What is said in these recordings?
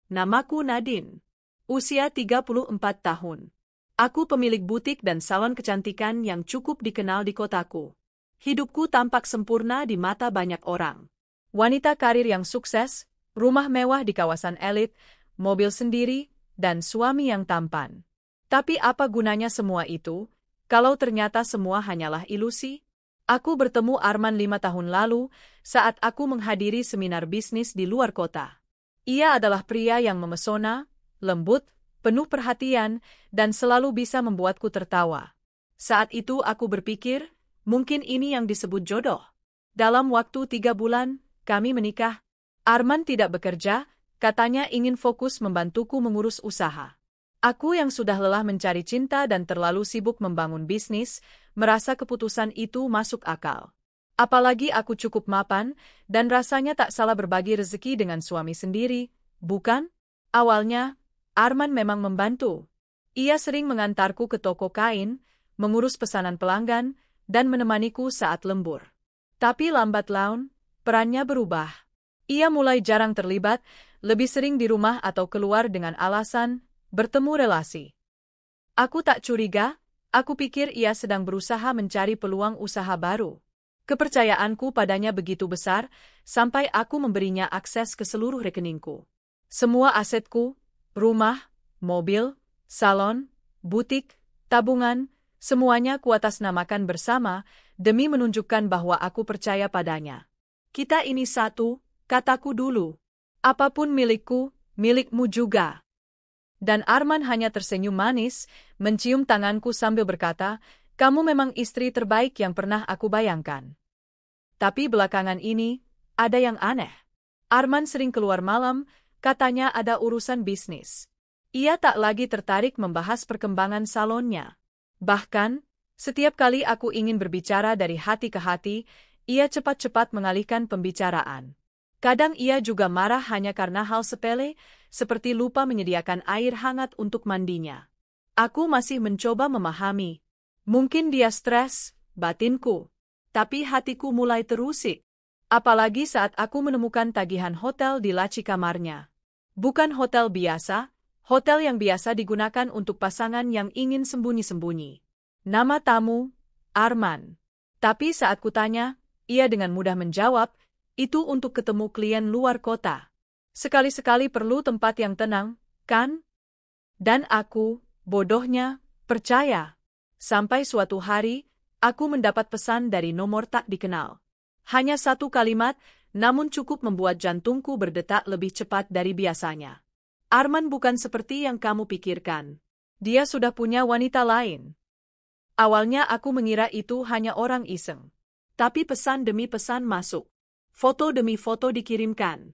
Namaku Nadine. Usia 34 tahun. Aku pemilik butik dan salon kecantikan yang cukup dikenal di kotaku. Hidupku tampak sempurna di mata banyak orang. Wanita karir yang sukses, rumah mewah di kawasan elit, mobil sendiri, dan suami yang tampan. Tapi apa gunanya semua itu, kalau ternyata semua hanyalah ilusi? Aku bertemu Arman 5 tahun lalu, saat aku menghadiri seminar bisnis di luar kota. Ia adalah pria yang memesona, lembut, penuh perhatian, dan selalu bisa membuatku tertawa. Saat itu aku berpikir, mungkin ini yang disebut jodoh. Dalam waktu 3 bulan, kami menikah. Arman tidak bekerja, katanya ingin fokus membantuku mengurus usaha. Aku yang sudah lelah mencari cinta dan terlalu sibuk membangun bisnis, merasa keputusan itu masuk akal. Apalagi aku cukup mapan, dan rasanya tak salah berbagi rezeki dengan suami sendiri, bukan? Awalnya, Arman memang membantu. Ia sering mengantarku ke toko kain, mengurus pesanan pelanggan, dan menemaniku saat lembur. Tapi lambat laun, perannya berubah. Ia mulai jarang terlibat, lebih sering di rumah atau keluar dengan alasan bertemu relasi. Aku tak curiga, aku pikir ia sedang berusaha mencari peluang usaha baru. Kepercayaanku padanya begitu besar, sampai aku memberinya akses ke seluruh rekeningku. Semua asetku, rumah, mobil, salon, butik, tabungan, semuanya kuatasnamakan bersama, demi menunjukkan bahwa aku percaya padanya. Kita ini satu, kataku dulu. Apapun milikku, milikmu juga. Dan Arman hanya tersenyum manis, mencium tanganku sambil berkata, kamu memang istri terbaik yang pernah aku bayangkan. Tapi belakangan ini, ada yang aneh. Arman sering keluar malam, katanya ada urusan bisnis. Ia tak lagi tertarik membahas perkembangan salonnya. Bahkan, setiap kali aku ingin berbicara dari hati ke hati, ia cepat-cepat mengalihkan pembicaraan. Kadang ia juga marah hanya karena hal sepele, seperti lupa menyediakan air hangat untuk mandinya. Aku masih mencoba memahami. Mungkin dia stres, batinku. Tapi hatiku mulai terusik. Apalagi saat aku menemukan tagihan hotel di laci kamarnya. Bukan hotel biasa, hotel yang biasa digunakan untuk pasangan yang ingin sembunyi-sembunyi. Nama tamu, Arman. Tapi saat kutanya, ia dengan mudah menjawab, itu untuk ketemu klien luar kota. Sekali-sekali perlu tempat yang tenang, kan? Dan aku, bodohnya, percaya. Sampai suatu hari, aku mendapat pesan dari nomor tak dikenal. Hanya satu kalimat, namun cukup membuat jantungku berdetak lebih cepat dari biasanya. Arman bukan seperti yang kamu pikirkan. Dia sudah punya wanita lain. Awalnya aku mengira itu hanya orang iseng. Tapi pesan demi pesan masuk. Foto demi foto dikirimkan.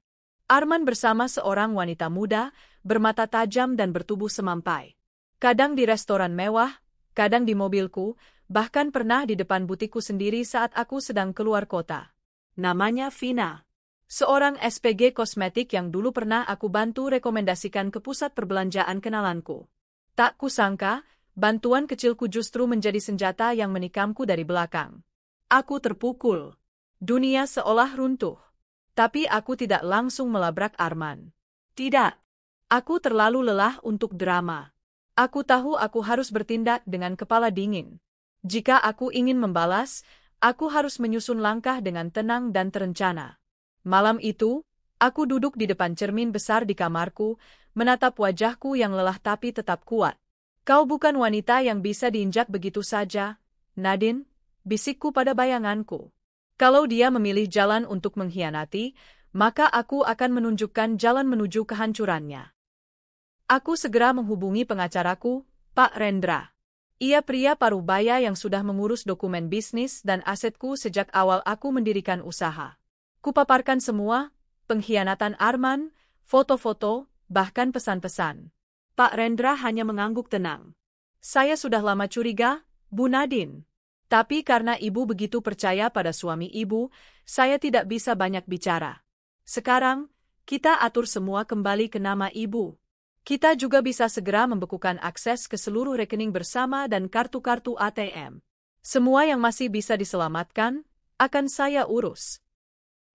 Arman bersama seorang wanita muda, bermata tajam dan bertubuh semampai. Kadang di restoran mewah, kadang di mobilku, bahkan pernah di depan butikku sendiri saat aku sedang keluar kota. Namanya Vina. Seorang SPG kosmetik yang dulu pernah aku bantu rekomendasikan ke pusat perbelanjaan kenalanku. Tak kusangka, bantuan kecilku justru menjadi senjata yang menikamku dari belakang. Aku terpukul. Dunia seolah runtuh. Tapi aku tidak langsung melabrak Arman. Tidak. Aku terlalu lelah untuk drama. Aku tahu aku harus bertindak dengan kepala dingin. Jika aku ingin membalas, aku harus menyusun langkah dengan tenang dan terencana. Malam itu, aku duduk di depan cermin besar di kamarku, menatap wajahku yang lelah tapi tetap kuat. Kau bukan wanita yang bisa diinjak begitu saja, Nadine, bisikku pada bayanganku. Kalau dia memilih jalan untuk mengkhianati, maka aku akan menunjukkan jalan menuju kehancurannya. Aku segera menghubungi pengacaraku, Pak Rendra. Ia pria parubaya yang sudah mengurus dokumen bisnis dan asetku sejak awal aku mendirikan usaha. Kupaparkan semua, pengkhianatan Arman, foto-foto, bahkan pesan-pesan. Pak Rendra hanya mengangguk tenang. Saya sudah lama curiga, Bu Nadine. Tapi karena ibu begitu percaya pada suami ibu, saya tidak bisa banyak bicara. Sekarang, kita atur semua kembali ke nama ibu. Kita juga bisa segera membekukan akses ke seluruh rekening bersama dan kartu-kartu ATM. Semua yang masih bisa diselamatkan, akan saya urus.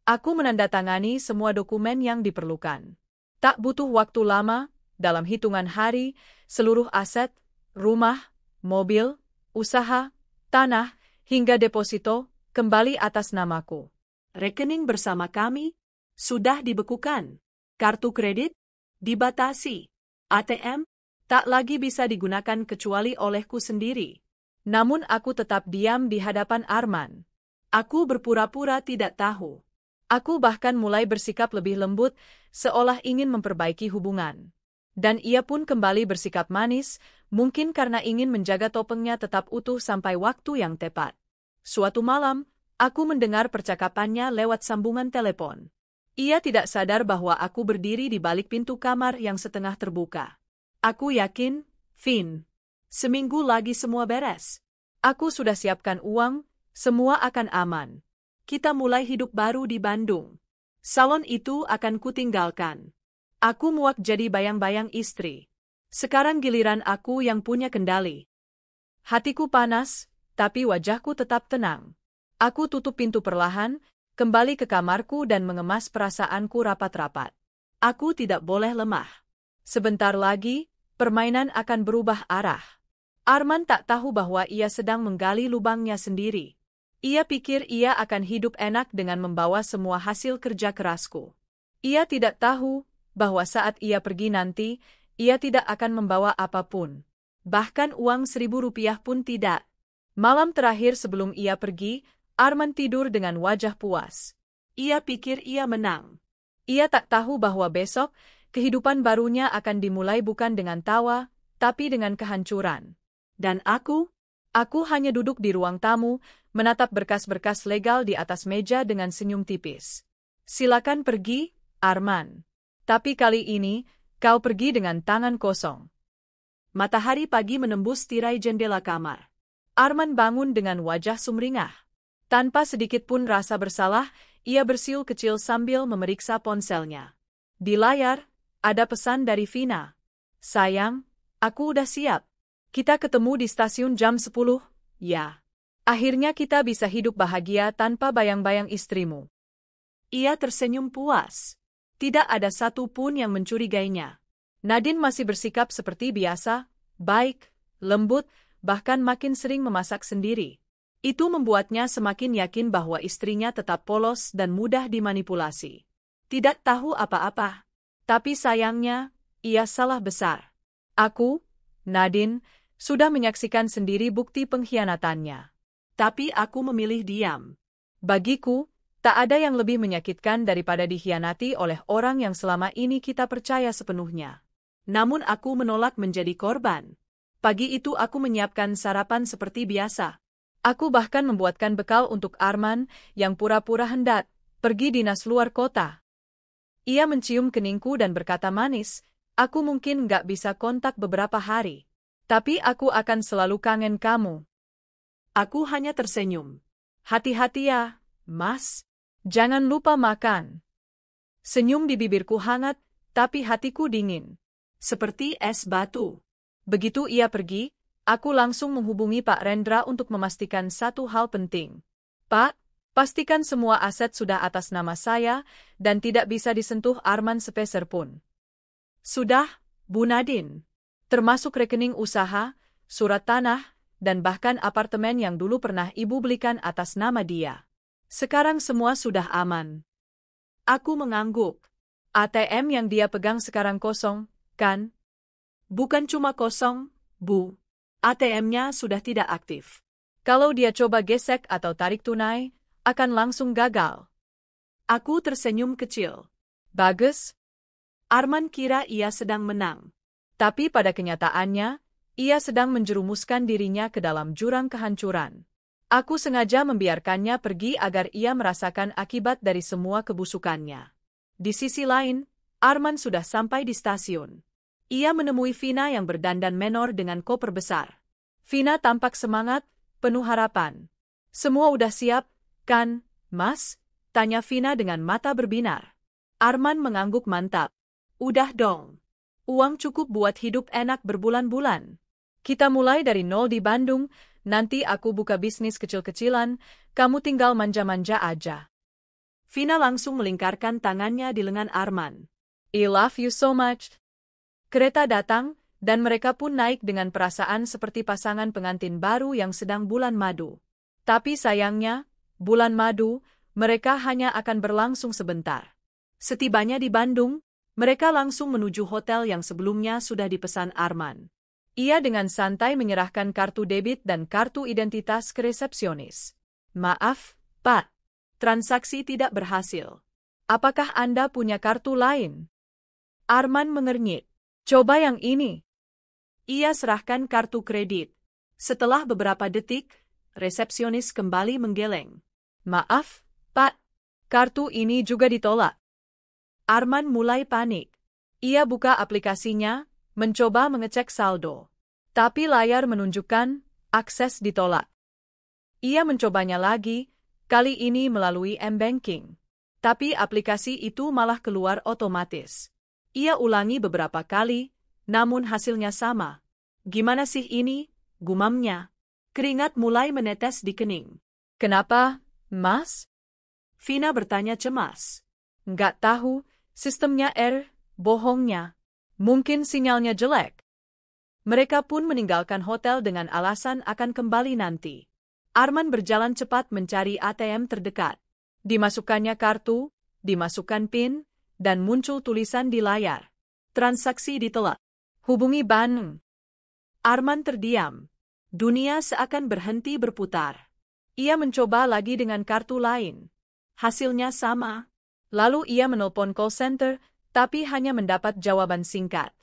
Aku menandatangani semua dokumen yang diperlukan. Tak butuh waktu lama, dalam hitungan hari, seluruh aset, rumah, mobil, usaha, tanah, hingga deposito, kembali atas namaku. Rekening bersama kami sudah dibekukan. Kartu kredit dibatasi. ATM tak lagi bisa digunakan kecuali olehku sendiri. Namun aku tetap diam di hadapan Arman. Aku berpura-pura tidak tahu. Aku bahkan mulai bersikap lebih lembut, seolah ingin memperbaiki hubungan. Dan ia pun kembali bersikap manis, mungkin karena ingin menjaga topengnya tetap utuh sampai waktu yang tepat. Suatu malam, aku mendengar percakapannya lewat sambungan telepon. Ia tidak sadar bahwa aku berdiri di balik pintu kamar yang setengah terbuka. Aku yakin, Vin, seminggu lagi semua beres. Aku sudah siapkan uang, semua akan aman. Kita mulai hidup baru di Bandung. Salon itu akan kutinggalkan. Aku muak jadi bayang-bayang istri. Sekarang giliran aku yang punya kendali. Hatiku panas, tapi wajahku tetap tenang. Aku tutup pintu perlahan, kembali ke kamarku dan mengemas perasaanku rapat-rapat. Aku tidak boleh lemah. Sebentar lagi, permainan akan berubah arah. Arman tak tahu bahwa ia sedang menggali lubangnya sendiri. Ia pikir ia akan hidup enak dengan membawa semua hasil kerja kerasku. Ia tidak tahu bahwa saat ia pergi nanti, ia tidak akan membawa apapun. Bahkan uang Rp1.000 pun tidak. Malam terakhir sebelum ia pergi, Arman tidur dengan wajah puas. Ia pikir ia menang. Ia tak tahu bahwa besok, kehidupan barunya akan dimulai bukan dengan tawa, tapi dengan kehancuran. Dan aku hanya duduk di ruang tamu, menatap berkas-berkas legal di atas meja dengan senyum tipis. Silakan pergi, Arman. Tapi kali ini, kau pergi dengan tangan kosong. Matahari pagi menembus tirai jendela kamar. Arman bangun dengan wajah sumringah. Tanpa sedikit pun rasa bersalah, ia bersiul kecil sambil memeriksa ponselnya. Di layar, ada pesan dari Vina. Sayang, aku udah siap. Kita ketemu di stasiun jam 10, ya. Akhirnya kita bisa hidup bahagia tanpa bayang-bayang istrimu. Ia tersenyum puas. Tidak ada satu pun yang mencurigainya. Nadine masih bersikap seperti biasa, baik, lembut, bahkan makin sering memasak sendiri. Itu membuatnya semakin yakin bahwa istrinya tetap polos dan mudah dimanipulasi. Tidak tahu apa-apa. Tapi sayangnya, ia salah besar. Aku, Nadine, sudah menyaksikan sendiri bukti pengkhianatannya. Tapi aku memilih diam. Bagiku, tak ada yang lebih menyakitkan daripada dikhianati oleh orang yang selama ini kita percaya sepenuhnya. Namun aku menolak menjadi korban. Pagi itu aku menyiapkan sarapan seperti biasa. Aku bahkan membuatkan bekal untuk Arman yang pura-pura hendak pergi dinas luar kota. Ia mencium keningku dan berkata manis, aku mungkin nggak bisa kontak beberapa hari. Tapi aku akan selalu kangen kamu. Aku hanya tersenyum. Hati-hati ya, Mas. Jangan lupa makan. Senyum di bibirku hangat, tapi hatiku dingin. Seperti es batu. Begitu ia pergi, aku langsung menghubungi Pak Rendra untuk memastikan satu hal penting. Pak, pastikan semua aset sudah atas nama saya dan tidak bisa disentuh Arman sepeser pun. Sudah, Bu Nadine. Termasuk rekening usaha, surat tanah, dan bahkan apartemen yang dulu pernah Ibu belikan atas nama dia. Sekarang semua sudah aman. Aku mengangguk. ATM yang dia pegang sekarang kosong, kan? Bukan cuma kosong, Bu. ATM-nya sudah tidak aktif. Kalau dia coba gesek atau tarik tunai, akan langsung gagal. Aku tersenyum kecil. Bagus. Arman kira ia sedang menang. Tapi pada kenyataannya, ia sedang menjerumuskan dirinya ke dalam jurang kehancuran. Aku sengaja membiarkannya pergi agar ia merasakan akibat dari semua kebusukannya. Di sisi lain, Arman sudah sampai di stasiun. Ia menemui Vina yang berdandan menor dengan koper besar. Vina tampak semangat, penuh harapan. Semua udah siap, kan, Mas? Tanya Vina dengan mata berbinar. Arman mengangguk mantap. Udah dong. Uang cukup buat hidup enak berbulan-bulan. Kita mulai dari nol di Bandung, nanti aku buka bisnis kecil-kecilan, kamu tinggal manja-manja aja. Vina langsung melingkarkan tangannya di lengan Arman. I love you so much. Kereta datang, dan mereka pun naik dengan perasaan seperti pasangan pengantin baru yang sedang bulan madu. Tapi sayangnya, bulan madu, mereka hanya akan berlangsung sebentar. Setibanya di Bandung, mereka langsung menuju hotel yang sebelumnya sudah dipesan Arman. Ia dengan santai menyerahkan kartu debit dan kartu identitas ke resepsionis. Maaf, Pak. Transaksi tidak berhasil. Apakah Anda punya kartu lain? Arman mengernyit. Coba yang ini. Ia serahkan kartu kredit. Setelah beberapa detik, resepsionis kembali menggeleng. Maaf, Pak. Kartu ini juga ditolak. Arman mulai panik. Ia buka aplikasinya, mencoba mengecek saldo. Tapi layar menunjukkan, akses ditolak. Ia mencobanya lagi, kali ini melalui M-Banking. Tapi aplikasi itu malah keluar otomatis. Ia ulangi beberapa kali, namun hasilnya sama. Gimana sih ini? Gumamnya. Keringat mulai menetes di kening. Kenapa, Mas? Vina bertanya cemas. Nggak tahu, sistemnya bohongnya. Mungkin sinyalnya jelek. Mereka pun meninggalkan hotel dengan alasan akan kembali nanti. Arman berjalan cepat mencari ATM terdekat. Dimasukkannya kartu, dimasukkan PIN, dan muncul tulisan di layar. Transaksi ditolak. Hubungi Bandung. Arman terdiam. Dunia seakan berhenti berputar. Ia mencoba lagi dengan kartu lain. Hasilnya sama. Lalu ia menelpon call center, tapi hanya mendapat jawaban singkat.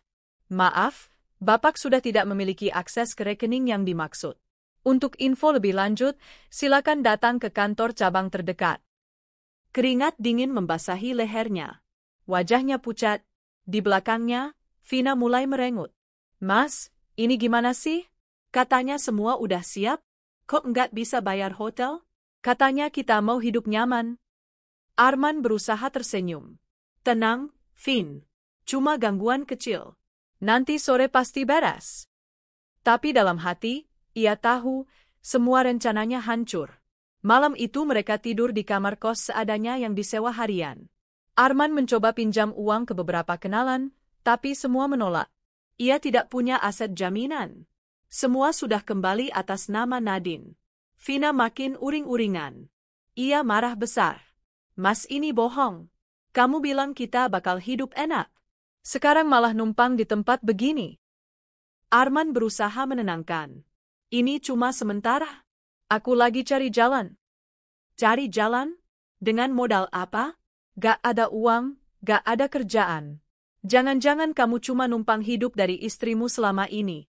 Maaf, Bapak sudah tidak memiliki akses ke rekening yang dimaksud. Untuk info lebih lanjut, silakan datang ke kantor cabang terdekat. Keringat dingin membasahi lehernya. Wajahnya pucat. Di belakangnya, Vina mulai merengut. Mas, ini gimana sih? Katanya semua udah siap. Kok nggak bisa bayar hotel? Katanya kita mau hidup nyaman. Arman berusaha tersenyum. Tenang, Vin. Cuma gangguan kecil. Nanti sore pasti beres. Tapi dalam hati, ia tahu, semua rencananya hancur. Malam itu mereka tidur di kamar kos seadanya yang disewa harian. Arman mencoba pinjam uang ke beberapa kenalan, tapi semua menolak. Ia tidak punya aset jaminan. Semua sudah kembali atas nama Nadine. Vina makin uring-uringan. Ia marah besar. Mas ini bohong. Kamu bilang kita bakal hidup enak. Sekarang malah numpang di tempat begini. Arman berusaha menenangkan. Ini cuma sementara. Aku lagi cari jalan. Cari jalan? Dengan modal apa? Gak ada uang, gak ada kerjaan. Jangan-jangan kamu cuma numpang hidup dari istrimu selama ini.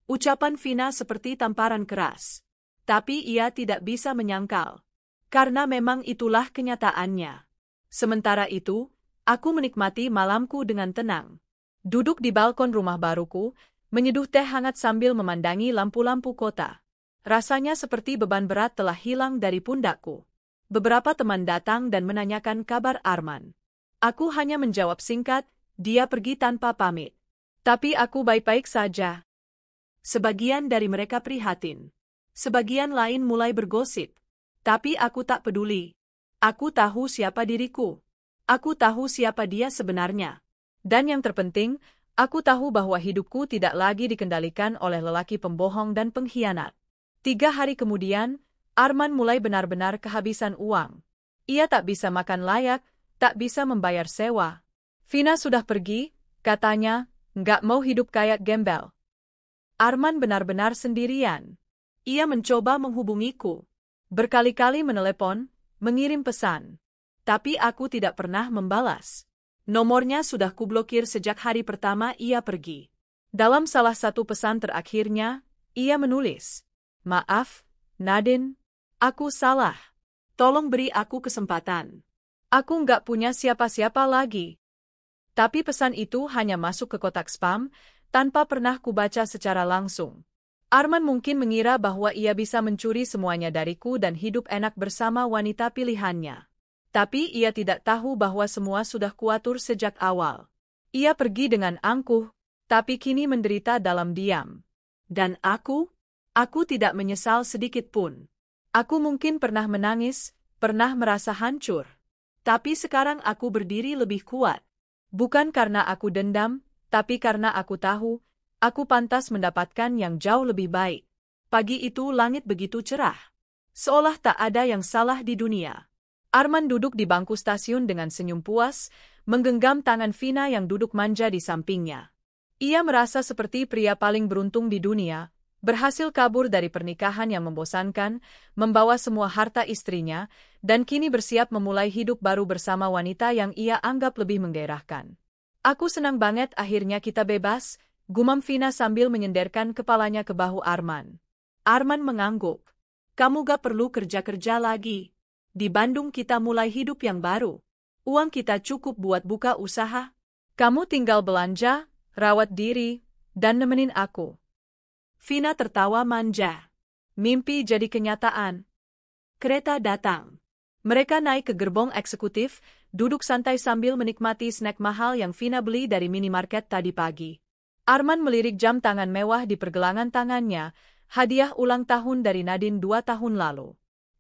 Ucapan Vina seperti tamparan keras. Tapi ia tidak bisa menyangkal. Karena memang itulah kenyataannya. Sementara itu, aku menikmati malamku dengan tenang. Duduk di balkon rumah baruku, menyeduh teh hangat sambil memandangi lampu-lampu kota. Rasanya seperti beban berat telah hilang dari pundakku. Beberapa teman datang dan menanyakan kabar Arman. Aku hanya menjawab singkat, dia pergi tanpa pamit. Tapi aku baik-baik saja. Sebagian dari mereka prihatin. Sebagian lain mulai bergosip. Tapi aku tak peduli. Aku tahu siapa diriku. Aku tahu siapa dia sebenarnya. Dan yang terpenting, aku tahu bahwa hidupku tidak lagi dikendalikan oleh lelaki pembohong dan pengkhianat. 3 hari kemudian, Arman mulai benar-benar kehabisan uang. Ia tak bisa makan layak, tak bisa membayar sewa. Vina sudah pergi, katanya, nggak mau hidup kayak gembel. Arman benar-benar sendirian. Ia mencoba menghubungiku. Berkali-kali menelepon, mengirim pesan. Tapi aku tidak pernah membalas. Nomornya sudah kublokir sejak hari pertama ia pergi. Dalam salah satu pesan terakhirnya, ia menulis, "Maaf, Nadine, aku salah. Tolong beri aku kesempatan. Aku nggak punya siapa-siapa lagi." Tapi pesan itu hanya masuk ke kotak spam, tanpa pernah kubaca secara langsung. Arman mungkin mengira bahwa ia bisa mencuri semuanya dariku dan hidup enak bersama wanita pilihannya. Tapi ia tidak tahu bahwa semua sudah kuatur sejak awal. Ia pergi dengan angkuh, tapi kini menderita dalam diam. Dan aku tidak menyesal sedikit pun. Aku mungkin pernah menangis, pernah merasa hancur. Tapi sekarang aku berdiri lebih kuat. Bukan karena aku dendam, tapi karena aku tahu, aku pantas mendapatkan yang jauh lebih baik. Pagi itu langit begitu cerah. Seolah tak ada yang salah di dunia. Arman duduk di bangku stasiun dengan senyum puas, menggenggam tangan Vina yang duduk manja di sampingnya. Ia merasa seperti pria paling beruntung di dunia, berhasil kabur dari pernikahan yang membosankan, membawa semua harta istrinya, dan kini bersiap memulai hidup baru bersama wanita yang ia anggap lebih menggairahkan. Aku senang banget akhirnya kita bebas, gumam Vina sambil menyenderkan kepalanya ke bahu Arman. Arman mengangguk. Kamu gak perlu kerja-kerja lagi. Di Bandung kita mulai hidup yang baru. Uang kita cukup buat buka usaha. Kamu tinggal belanja, rawat diri, dan nemenin aku. Vina tertawa manja. Mimpi jadi kenyataan. Kereta datang. Mereka naik ke gerbong eksekutif, duduk santai sambil menikmati snack mahal yang Vina beli dari minimarket tadi pagi. Arman melirik jam tangan mewah di pergelangan tangannya, hadiah ulang tahun dari Nadine 2 tahun lalu.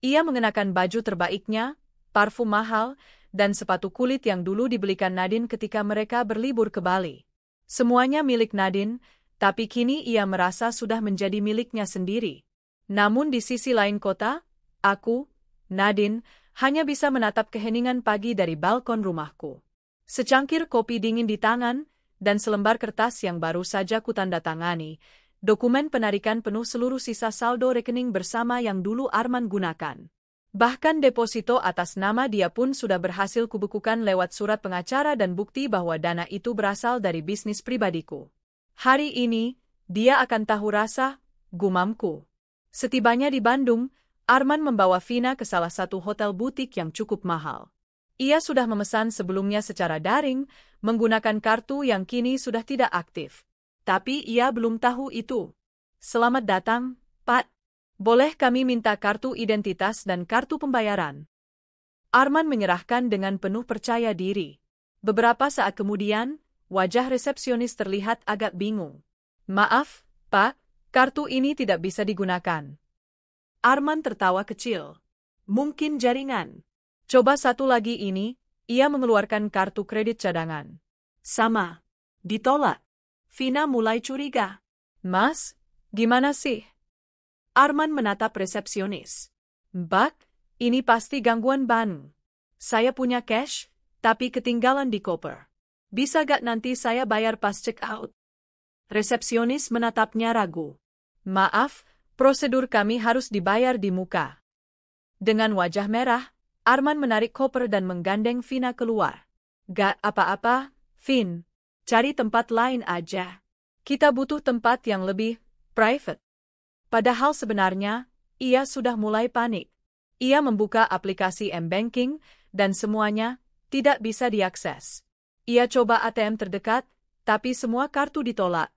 Ia mengenakan baju terbaiknya, parfum mahal, dan sepatu kulit yang dulu dibelikan Nadine ketika mereka berlibur ke Bali. Semuanya milik Nadine, tapi kini ia merasa sudah menjadi miliknya sendiri. Namun di sisi lain kota, aku, Nadine, hanya bisa menatap keheningan pagi dari balkon rumahku. Secangkir kopi dingin di tangan, dan selembar kertas yang baru saja kutandatangani, dokumen penarikan penuh seluruh sisa saldo rekening bersama yang dulu Arman gunakan. Bahkan deposito atas nama dia pun sudah berhasil kubukukan lewat surat pengacara dan bukti bahwa dana itu berasal dari bisnis pribadiku. Hari ini, dia akan tahu rasa, gumamku. Setibanya di Bandung, Arman membawa Vina ke salah satu hotel butik yang cukup mahal. Ia sudah memesan sebelumnya secara daring, menggunakan kartu yang kini sudah tidak aktif. Tapi ia belum tahu itu. Selamat datang, Pak. Boleh kami minta kartu identitas dan kartu pembayaran? Arman menyerahkan dengan penuh percaya diri. Beberapa saat kemudian, wajah resepsionis terlihat agak bingung. Maaf, Pak, kartu ini tidak bisa digunakan. Arman tertawa kecil. Mungkin jaringan. Coba satu lagi ini, ia mengeluarkan kartu kredit cadangan. Sama. Ditolak. Vina mulai curiga. Mas, gimana sih? Arman menatap resepsionis. Mbak, ini pasti gangguan ban. Saya punya cash, tapi ketinggalan di koper. Bisa gak nanti saya bayar pas check out? Resepsionis menatapnya ragu. Maaf, prosedur kami harus dibayar di muka. Dengan wajah merah, Arman menarik koper dan menggandeng Vina keluar. Gak apa-apa, Vin. Cari tempat lain aja. Kita butuh tempat yang lebih private. Padahal sebenarnya, ia sudah mulai panik. Ia membuka aplikasi M-Banking, dan semuanya tidak bisa diakses. Ia coba ATM terdekat, tapi semua kartu ditolak.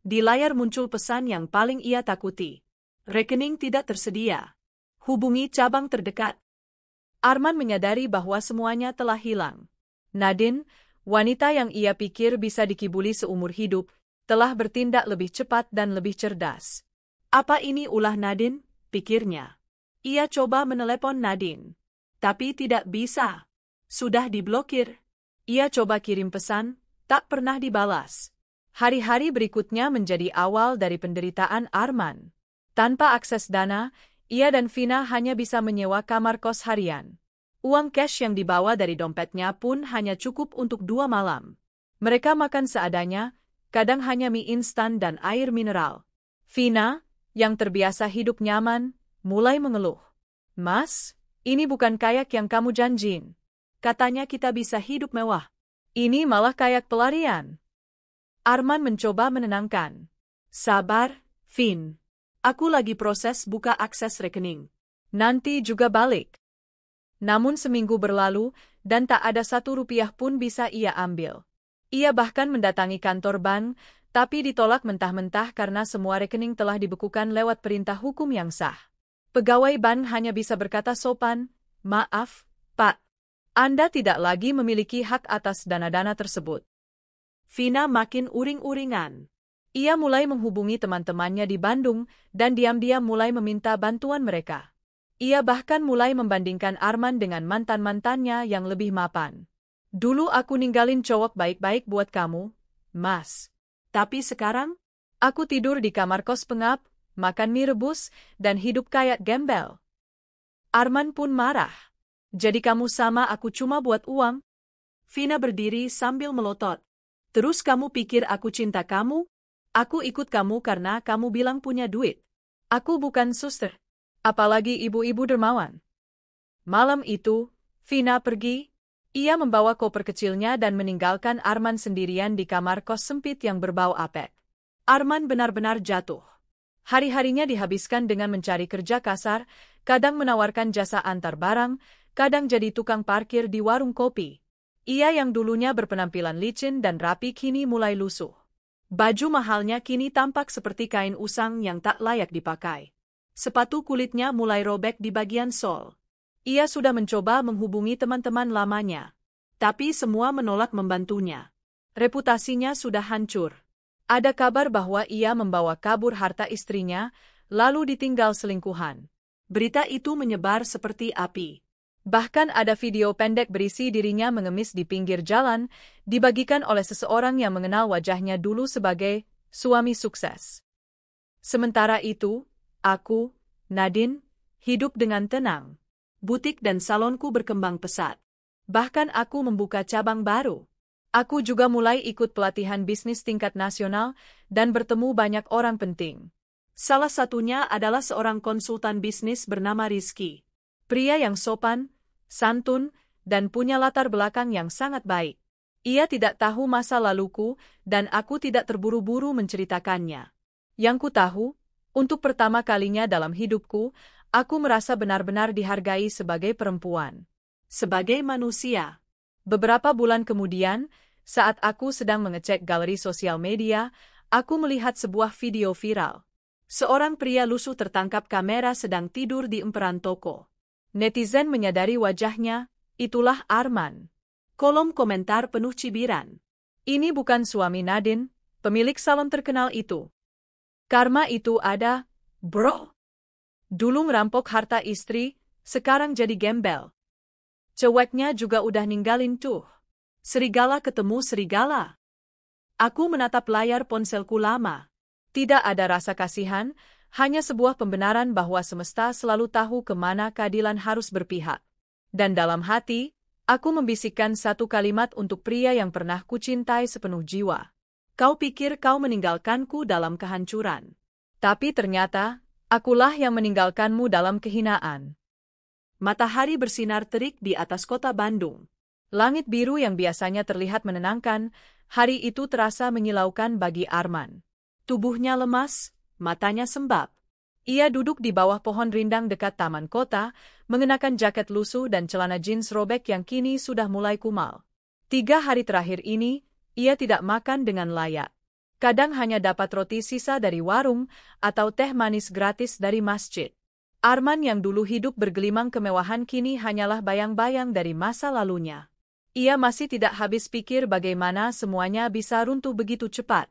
Di layar muncul pesan yang paling ia takuti. Rekening tidak tersedia. Hubungi cabang terdekat. Arman menyadari bahwa semuanya telah hilang. Nadine, wanita yang ia pikir bisa dikibuli seumur hidup, telah bertindak lebih cepat dan lebih cerdas. Apa ini ulah Nadine? Pikirnya. Ia coba menelepon Nadine. Tapi tidak bisa. Sudah diblokir. Ia coba kirim pesan, tak pernah dibalas. Hari-hari berikutnya menjadi awal dari penderitaan Arman. Tanpa akses dana, ia dan Vina hanya bisa menyewa kamar kos harian. Uang cash yang dibawa dari dompetnya pun hanya cukup untuk 2 malam. Mereka makan seadanya, kadang hanya mie instan dan air mineral. Vina, yang terbiasa hidup nyaman, mulai mengeluh. Mas, ini bukan kayak yang kamu janjiin. Katanya kita bisa hidup mewah. Ini malah kayak pelarian. Arman mencoba menenangkan. Sabar, Vin. Aku lagi proses buka akses rekening. Nanti juga balik. Namun seminggu berlalu, dan tak ada 1 rupiah pun bisa ia ambil. Ia bahkan mendatangi kantor bank, tapi ditolak mentah-mentah karena semua rekening telah dibekukan lewat perintah hukum yang sah. Pegawai bank hanya bisa berkata sopan, "Maaf, Pak. Anda tidak lagi memiliki hak atas dana-dana tersebut." Vina makin uring-uringan. Ia mulai menghubungi teman-temannya di Bandung, dan diam-diam mulai meminta bantuan mereka. Ia bahkan mulai membandingkan Arman dengan mantan-mantannya yang lebih mapan. Dulu aku ninggalin cowok baik-baik buat kamu, Mas. Tapi sekarang, aku tidur di kamar kos pengap, makan mie rebus, dan hidup kayak gembel. Arman pun marah. Jadi kamu sama aku cuma buat uang? Vina berdiri sambil melotot. Terus kamu pikir aku cinta kamu? Aku ikut kamu karena kamu bilang punya duit. Aku bukan suster. Apalagi ibu-ibu dermawan. Malam itu, Vina pergi. Ia membawa koper kecilnya dan meninggalkan Arman sendirian di kamar kos sempit yang berbau apek. Arman benar-benar jatuh. Hari-harinya dihabiskan dengan mencari kerja kasar, kadang menawarkan jasa antar barang, kadang jadi tukang parkir di warung kopi. Ia yang dulunya berpenampilan licin dan rapi kini mulai lusuh. Baju mahalnya kini tampak seperti kain usang yang tak layak dipakai. Sepatu kulitnya mulai robek di bagian sol. Ia sudah mencoba menghubungi teman-teman lamanya, tapi semua menolak membantunya. Reputasinya sudah hancur. Ada kabar bahwa ia membawa kabur harta istrinya, lalu ditinggal selingkuhan. Berita itu menyebar seperti api. Bahkan ada video pendek berisi dirinya mengemis di pinggir jalan, dibagikan oleh seseorang yang mengenal wajahnya dulu sebagai suami sukses. Sementara itu, aku, Nadine, hidup dengan tenang. Butik dan salonku berkembang pesat. Bahkan aku membuka cabang baru. Aku juga mulai ikut pelatihan bisnis tingkat nasional dan bertemu banyak orang penting. Salah satunya adalah seorang konsultan bisnis bernama Rizky. Pria yang sopan, santun, dan punya latar belakang yang sangat baik. Ia tidak tahu masa laluku dan aku tidak terburu-buru menceritakannya. Yang ku tahu, untuk pertama kalinya dalam hidupku, aku merasa benar-benar dihargai sebagai perempuan. Sebagai manusia. Beberapa bulan kemudian, saat aku sedang mengecek galeri sosial media, aku melihat sebuah video viral. Seorang pria lusuh tertangkap kamera sedang tidur di emperan toko. Netizen menyadari wajahnya, itulah Arman. Kolom komentar penuh cibiran. Ini bukan suami Nadine, pemilik salon terkenal itu. Karma itu ada, bro. Dulu ngerampok harta istri, sekarang jadi gembel. Ceweknya juga udah ninggalin tuh. Serigala ketemu serigala. Aku menatap layar ponselku lama. Tidak ada rasa kasihan, hanya sebuah pembenaran bahwa semesta selalu tahu kemana keadilan harus berpihak. Dan dalam hati, aku membisikkan satu kalimat untuk pria yang pernah kucintai sepenuh jiwa. Kau pikir kau meninggalkanku dalam kehancuran. Tapi ternyata, akulah yang meninggalkanmu dalam kehinaan. Matahari bersinar terik di atas kota Bandung. Langit biru yang biasanya terlihat menenangkan, hari itu terasa menyilaukan bagi Arman. Tubuhnya lemas, matanya sembab. Ia duduk di bawah pohon rindang dekat taman kota, mengenakan jaket lusuh dan celana jeans robek yang kini sudah mulai kumal. 3 hari terakhir ini, ia tidak makan dengan layak. Kadang hanya dapat roti sisa dari warung atau teh manis gratis dari masjid. Arman yang dulu hidup bergelimang kemewahan kini hanyalah bayang-bayang dari masa lalunya. Ia masih tidak habis pikir bagaimana semuanya bisa runtuh begitu cepat.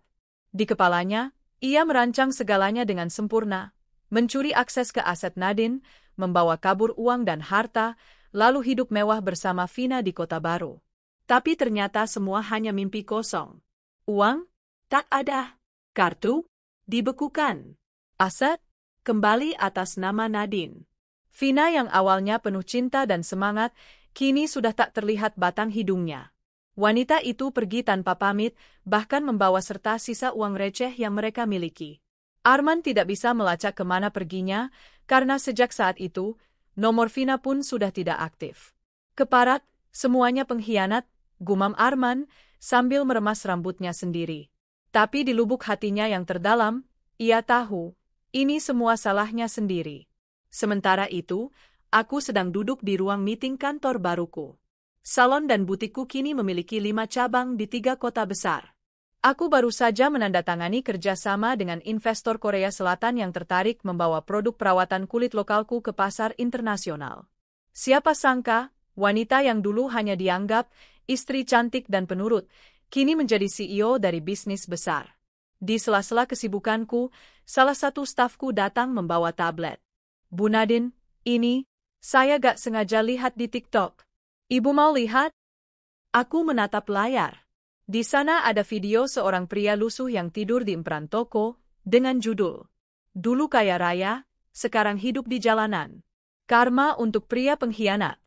Di kepalanya, ia merancang segalanya dengan sempurna, mencuri akses ke aset Nadine, membawa kabur uang dan harta, lalu hidup mewah bersama Vina di kota baru. Tapi ternyata semua hanya mimpi kosong. Uang? Tak ada. Kartu? Dibekukan. Aset? Kembali atas nama Nadine. Vina yang awalnya penuh cinta dan semangat, kini sudah tak terlihat batang hidungnya. Wanita itu pergi tanpa pamit, bahkan membawa serta sisa uang receh yang mereka miliki. Arman tidak bisa melacak kemana perginya, karena sejak saat itu, nomor Vina pun sudah tidak aktif. Keparat, semuanya pengkhianat, gumam Arman, sambil meremas rambutnya sendiri. Tapi di lubuk hatinya yang terdalam, ia tahu, ini semua salahnya sendiri. Sementara itu, aku sedang duduk di ruang meeting kantor baruku. Salon dan butikku kini memiliki 5 cabang di 3 kota besar. Aku baru saja menandatangani kerjasama dengan investor Korea Selatan yang tertarik membawa produk perawatan kulit lokalku ke pasar internasional. Siapa sangka, wanita yang dulu hanya dianggap istri cantik dan penurut, kini menjadi CEO dari bisnis besar. Di sela-sela kesibukanku, salah satu stafku datang membawa tablet. Bu Nadine, ini, saya gak sengaja lihat di TikTok. Ibu mau lihat? Aku menatap layar. Di sana ada video seorang pria lusuh yang tidur di emperan toko, dengan judul, "Dulu kaya raya, sekarang hidup di jalanan. Karma untuk pria pengkhianat."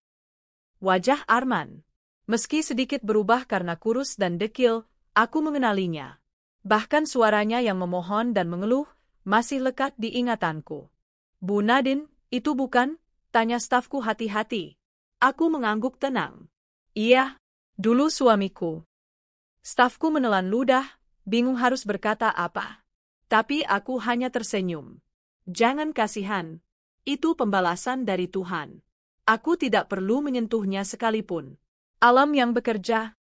Wajah Arman, meski sedikit berubah karena kurus dan dekil, aku mengenalinya. Bahkan suaranya yang memohon dan mengeluh, masih lekat di ingatanku. "Bu Nadine, itu bukan?" tanya stafku hati-hati. Aku mengangguk tenang. "Iya, dulu suamiku." Stafku menelan ludah, bingung harus berkata apa. Tapi aku hanya tersenyum. "Jangan kasihan. Itu pembalasan dari Tuhan. Aku tidak perlu menyentuhnya sekalipun. Alam yang bekerja."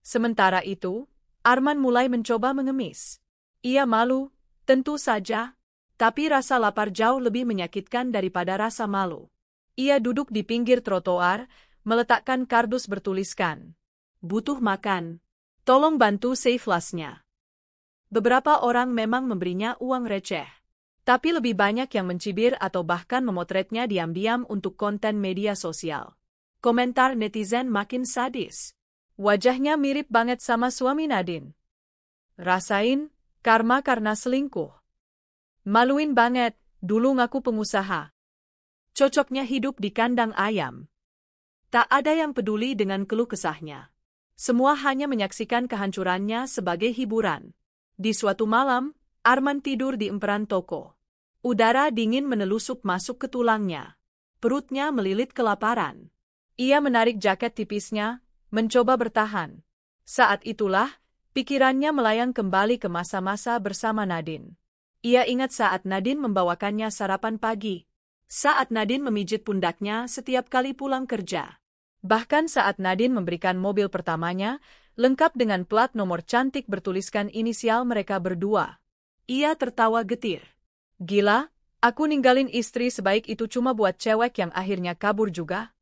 Sementara itu, Arman mulai mencoba mengemis. Ia malu, tentu saja, tapi rasa lapar jauh lebih menyakitkan daripada rasa malu. Ia duduk di pinggir trotoar, meletakkan kardus bertuliskan, "Butuh makan. Tolong bantu save last-nya." Beberapa orang memang memberinya uang receh. Tapi lebih banyak yang mencibir atau bahkan memotretnya diam-diam untuk konten media sosial. Komentar netizen makin sadis. "Wajahnya mirip banget sama suami Nadine. Rasain, karma karena selingkuh. Maluin banget, dulu ngaku pengusaha. Cocoknya hidup di kandang ayam." Tak ada yang peduli dengan keluh kesahnya. Semua hanya menyaksikan kehancurannya sebagai hiburan. Di suatu malam, Arman tidur di emperan toko. Udara dingin menelusup masuk ke tulangnya. Perutnya melilit kelaparan. Ia menarik jaket tipisnya, mencoba bertahan. Saat itulah, pikirannya melayang kembali ke masa-masa bersama Nadine. Ia ingat saat Nadine membawakannya sarapan pagi. Saat Nadine memijit pundaknya setiap kali pulang kerja. Bahkan saat Nadine memberikan mobil pertamanya, lengkap dengan plat nomor cantik bertuliskan inisial mereka berdua. Ia tertawa getir. "Gila, aku ninggalin istri sebaik itu cuma buat cewek yang akhirnya kabur juga."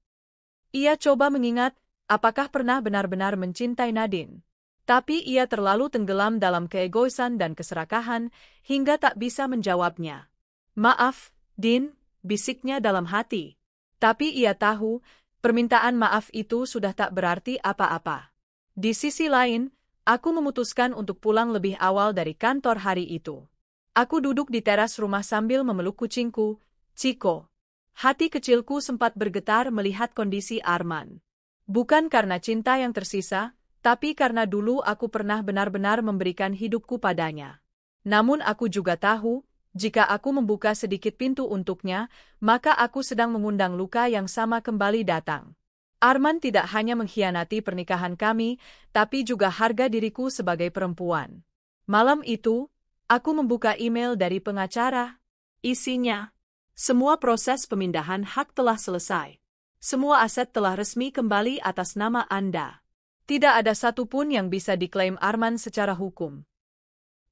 Ia coba mengingat, apakah pernah benar-benar mencintai Nadine. Tapi ia terlalu tenggelam dalam keegoisan dan keserakahan, hingga tak bisa menjawabnya. "Maaf, Din," bisiknya dalam hati. Tapi ia tahu, permintaan maaf itu sudah tak berarti apa-apa. Di sisi lain, aku memutuskan untuk pulang lebih awal dari kantor hari itu. Aku duduk di teras rumah sambil memeluk kucingku, Chico. Hati kecilku sempat bergetar melihat kondisi Arman. Bukan karena cinta yang tersisa, tapi karena dulu aku pernah benar-benar memberikan hidupku padanya. Namun aku juga tahu, jika aku membuka sedikit pintu untuknya, maka aku sedang mengundang luka yang sama kembali datang. Arman tidak hanya mengkhianati pernikahan kami, tapi juga harga diriku sebagai perempuan. Malam itu, aku membuka email dari pengacara. Isinya, "Semua proses pemindahan hak telah selesai. Semua aset telah resmi kembali atas nama Anda. Tidak ada satupun yang bisa diklaim Arman secara hukum."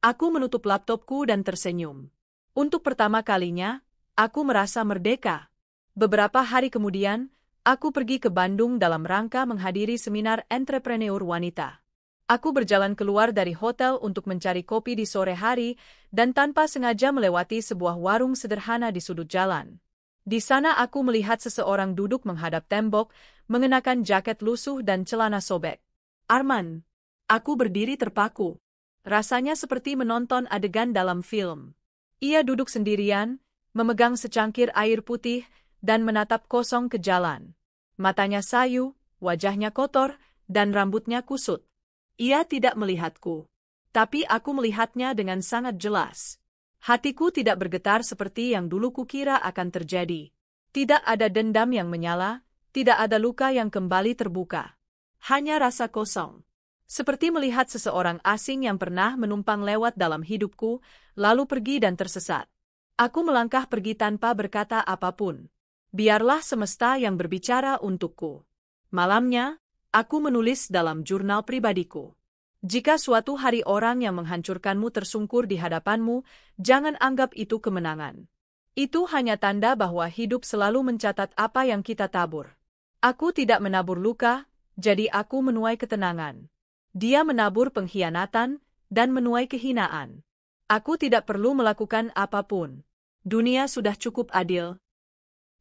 Aku menutup laptopku dan tersenyum. Untuk pertama kalinya, aku merasa merdeka. Beberapa hari kemudian, aku pergi ke Bandung dalam rangka menghadiri seminar entrepreneur wanita. Aku berjalan keluar dari hotel untuk mencari kopi di sore hari dan tanpa sengaja melewati sebuah warung sederhana di sudut jalan. Di sana aku melihat seseorang duduk menghadap tembok, mengenakan jaket lusuh dan celana sobek. "Arman." Aku berdiri terpaku. Rasanya seperti menonton adegan dalam film. Ia duduk sendirian, memegang secangkir air putih, dan menatap kosong ke jalan. Matanya sayu, wajahnya kotor, dan rambutnya kusut. Ia tidak melihatku. Tapi aku melihatnya dengan sangat jelas. Hatiku tidak bergetar seperti yang dulu kukira akan terjadi. Tidak ada dendam yang menyala, tidak ada luka yang kembali terbuka. Hanya rasa kosong. Seperti melihat seseorang asing yang pernah menumpang lewat dalam hidupku, lalu pergi dan tersesat. Aku melangkah pergi tanpa berkata apapun. Biarlah semesta yang berbicara untukku. Malamnya, aku menulis dalam jurnal pribadiku. Jika suatu hari orang yang menghancurkanmu tersungkur di hadapanmu, jangan anggap itu kemenangan. Itu hanya tanda bahwa hidup selalu mencatat apa yang kita tabur. Aku tidak menabur luka, jadi aku menuai ketenangan. Dia menabur pengkhianatan dan menuai kehinaan. Aku tidak perlu melakukan apapun. Dunia sudah cukup adil.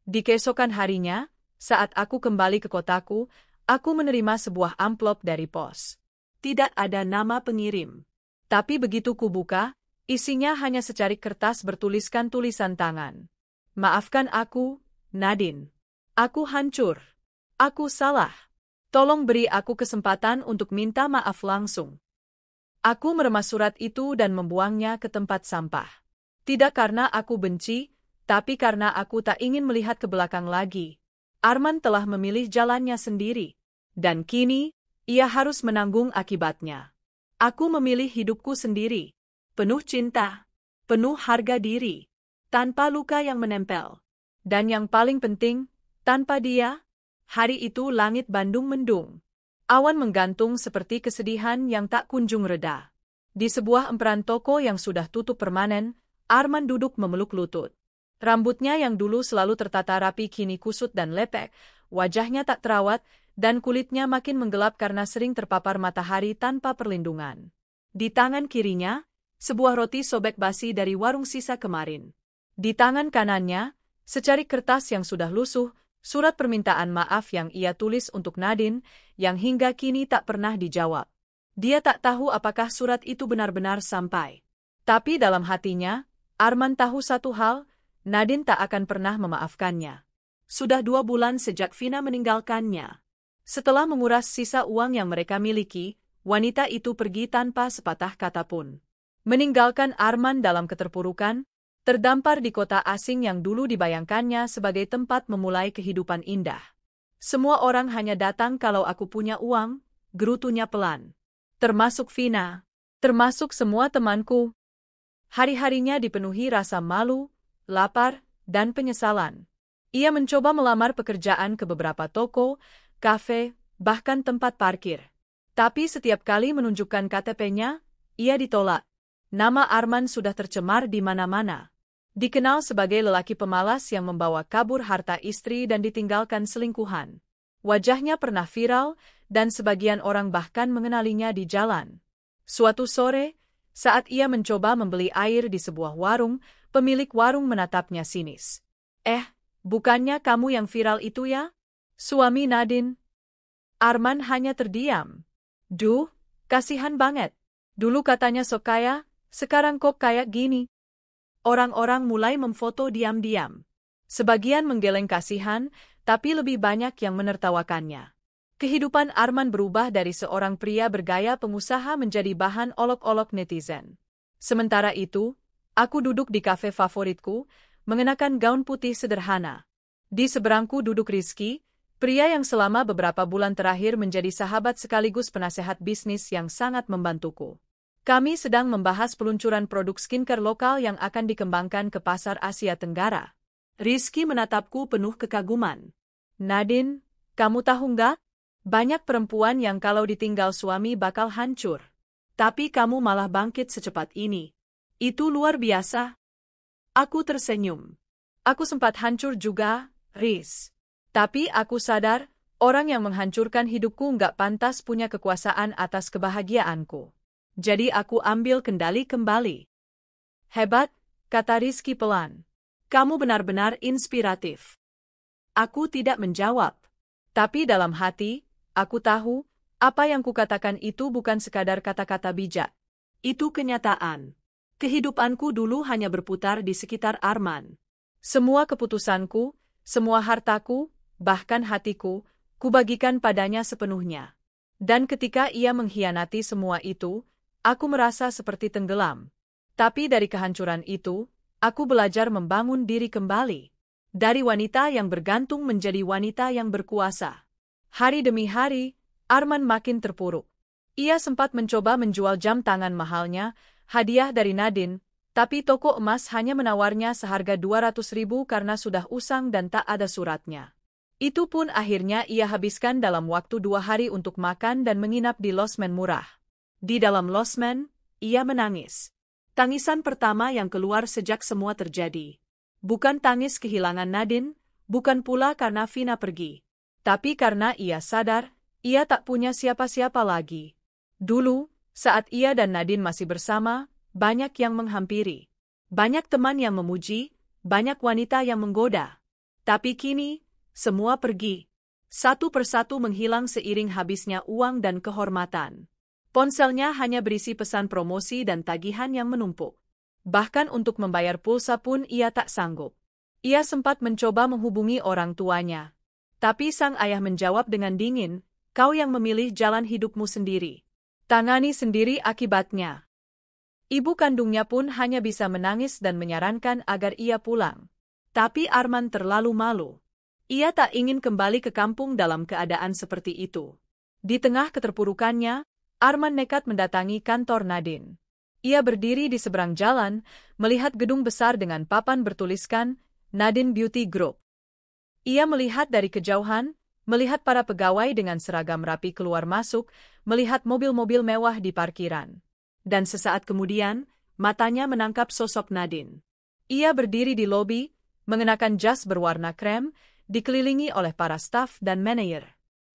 Di keesokan harinya, saat aku kembali ke kotaku, Aku menerima sebuah amplop dari pos. Tidak ada nama pengirim. Tapi begitu kubuka, isinya hanya secarik kertas bertuliskan tulisan tangan. Maafkan aku, Nadine. Aku hancur. Aku salah. Tolong beri aku kesempatan untuk minta maaf langsung. Aku meremas surat itu dan membuangnya ke tempat sampah. Tidak karena aku benci, tapi karena aku tak ingin melihat ke belakang lagi. Arman telah memilih jalannya sendiri. Dan kini, ia harus menanggung akibatnya. Aku memilih hidupku sendiri. Penuh cinta. Penuh harga diri. Tanpa luka yang menempel. Dan yang paling penting, tanpa dia, hari itu langit Bandung mendung. Awan menggantung seperti kesedihan yang tak kunjung reda. Di sebuah emperan toko yang sudah tutup permanen, Arman duduk memeluk lutut. Rambutnya yang dulu selalu tertata rapi kini kusut dan lepek, wajahnya tak terawat, dan kulitnya makin menggelap karena sering terpapar matahari tanpa perlindungan. Di tangan kirinya, sebuah roti sobek basi dari warung sisa kemarin. Di tangan kanannya, secarik kertas yang sudah lusuh, surat permintaan maaf yang ia tulis untuk Nadine, yang hingga kini tak pernah dijawab. Dia tak tahu apakah surat itu benar-benar sampai. Tapi dalam hatinya, Arman tahu satu hal, Nadine tak akan pernah memaafkannya. Sudah 2 bulan sejak Vina meninggalkannya. Setelah menguras sisa uang yang mereka miliki, wanita itu pergi tanpa sepatah kata pun. Meninggalkan Arman dalam keterpurukan, terdampar di kota asing yang dulu dibayangkannya sebagai tempat memulai kehidupan indah. Semua orang hanya datang kalau aku punya uang, gerutunya pelan. Termasuk Vina. Termasuk semua temanku. Hari-harinya dipenuhi rasa malu, lapar, dan penyesalan. Ia mencoba melamar pekerjaan ke beberapa toko, kafe, bahkan tempat parkir. Tapi setiap kali menunjukkan KTP-nya, ia ditolak. Nama Arman sudah tercemar di mana-mana. Dikenal sebagai lelaki pemalas yang membawa kabur harta istri dan ditinggalkan selingkuhan. Wajahnya pernah viral, dan sebagian orang bahkan mengenalinya di jalan. Suatu sore, saat ia mencoba membeli air di sebuah warung, pemilik warung menatapnya sinis. Bukannya kamu yang viral itu ya? Suami Nadine. Arman hanya terdiam. Duh, kasihan banget. Dulu katanya sok kaya, sekarang kok kayak gini. Orang-orang mulai memfoto diam-diam. Sebagian menggeleng kasihan, tapi lebih banyak yang menertawakannya. Kehidupan Arman berubah dari seorang pria bergaya pengusaha menjadi bahan olok-olok netizen. Sementara itu, aku duduk di kafe favoritku, mengenakan gaun putih sederhana. Di seberangku duduk Rizky, pria yang selama beberapa bulan terakhir menjadi sahabat sekaligus penasehat bisnis yang sangat membantuku. Kami sedang membahas peluncuran produk skincare lokal yang akan dikembangkan ke pasar Asia Tenggara. Rizky menatapku penuh kekaguman. Nadine, kamu tahu nggak? Banyak perempuan yang kalau ditinggal suami bakal hancur. Tapi kamu malah bangkit secepat ini. Itu luar biasa. Aku tersenyum. Aku sempat hancur juga, Riz. Tapi aku sadar, orang yang menghancurkan hidupku nggak pantas punya kekuasaan atas kebahagiaanku. Jadi aku ambil kendali kembali. Hebat, kata Rizky pelan. Kamu benar-benar inspiratif. Aku tidak menjawab. Tapi dalam hati, aku tahu, apa yang kukatakan itu bukan sekadar kata-kata bijak. Itu kenyataan. Kehidupanku dulu hanya berputar di sekitar Arman. Semua keputusanku, semua hartaku, bahkan hatiku, kubagikan padanya sepenuhnya. Dan ketika ia mengkhianati semua itu, aku merasa seperti tenggelam. Tapi dari kehancuran itu, aku belajar membangun diri kembali. Dari wanita yang bergantung menjadi wanita yang berkuasa. Hari demi hari, Arman makin terpuruk. Ia sempat mencoba menjual jam tangan mahalnya, hadiah dari Nadine, tapi toko emas hanya menawarnya seharga 200.000 karena sudah usang dan tak ada suratnya. Itu pun akhirnya ia habiskan dalam waktu 2 hari untuk makan dan menginap di losmen murah. Di dalam losmen, ia menangis. Tangisan pertama yang keluar sejak semua terjadi. Bukan tangis kehilangan Nadine, bukan pula karena Vina pergi. Tapi karena ia sadar, ia tak punya siapa-siapa lagi. Dulu, saat ia dan Nadine masih bersama, banyak yang menghampiri. Banyak teman yang memuji, banyak wanita yang menggoda. Tapi kini, semua pergi. Satu persatu menghilang seiring habisnya uang dan kehormatan. Ponselnya hanya berisi pesan promosi dan tagihan yang menumpuk. Bahkan untuk membayar pulsa pun ia tak sanggup. Ia sempat mencoba menghubungi orang tuanya. Tapi sang ayah menjawab dengan dingin, "Kau yang memilih jalan hidupmu sendiri. Tangani sendiri akibatnya." Ibu kandungnya pun hanya bisa menangis dan menyarankan agar ia pulang. Tapi Arman terlalu malu. Ia tak ingin kembali ke kampung dalam keadaan seperti itu. Di tengah keterpurukannya, Arman nekat mendatangi kantor Nadine. Ia berdiri di seberang jalan, melihat gedung besar dengan papan bertuliskan, Nadine Beauty Group. Ia melihat dari kejauhan, melihat para pegawai dengan seragam rapi keluar masuk, melihat mobil-mobil mewah di parkiran. Dan sesaat kemudian, matanya menangkap sosok Nadine. Ia berdiri di lobi, mengenakan jas berwarna krem, dikelilingi oleh para staf dan manajer.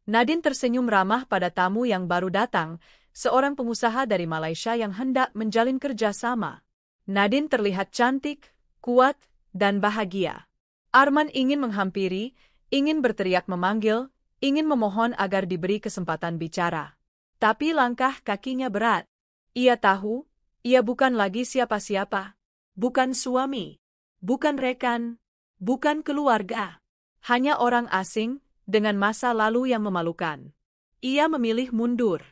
Nadine tersenyum ramah pada tamu yang baru datang, seorang pengusaha dari Malaysia yang hendak menjalin kerjasama. Nadine terlihat cantik, kuat, dan bahagia. Arman ingin menghampiri, ingin berteriak memanggil, ingin memohon agar diberi kesempatan bicara. Tapi langkah kakinya berat. Ia tahu, ia bukan lagi siapa-siapa. Bukan suami, bukan rekan, bukan keluarga. Hanya orang asing, dengan masa lalu yang memalukan. Ia memilih mundur.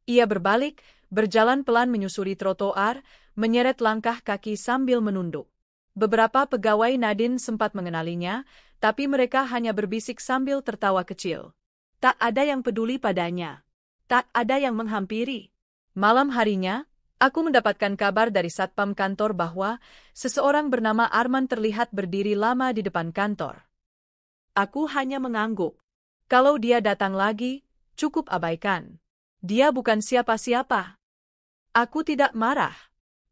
Ia berbalik, berjalan pelan menyusuri trotoar, menyeret langkah kaki sambil menunduk. Beberapa pegawai Nadine sempat mengenalinya, tapi mereka hanya berbisik sambil tertawa kecil. Tak ada yang peduli padanya. Tak ada yang menghampiri. Malam harinya, aku mendapatkan kabar dari satpam kantor bahwa seseorang bernama Arman terlihat berdiri lama di depan kantor. Aku hanya mengangguk. Kalau dia datang lagi, cukup abaikan. Dia bukan siapa-siapa. Aku tidak marah.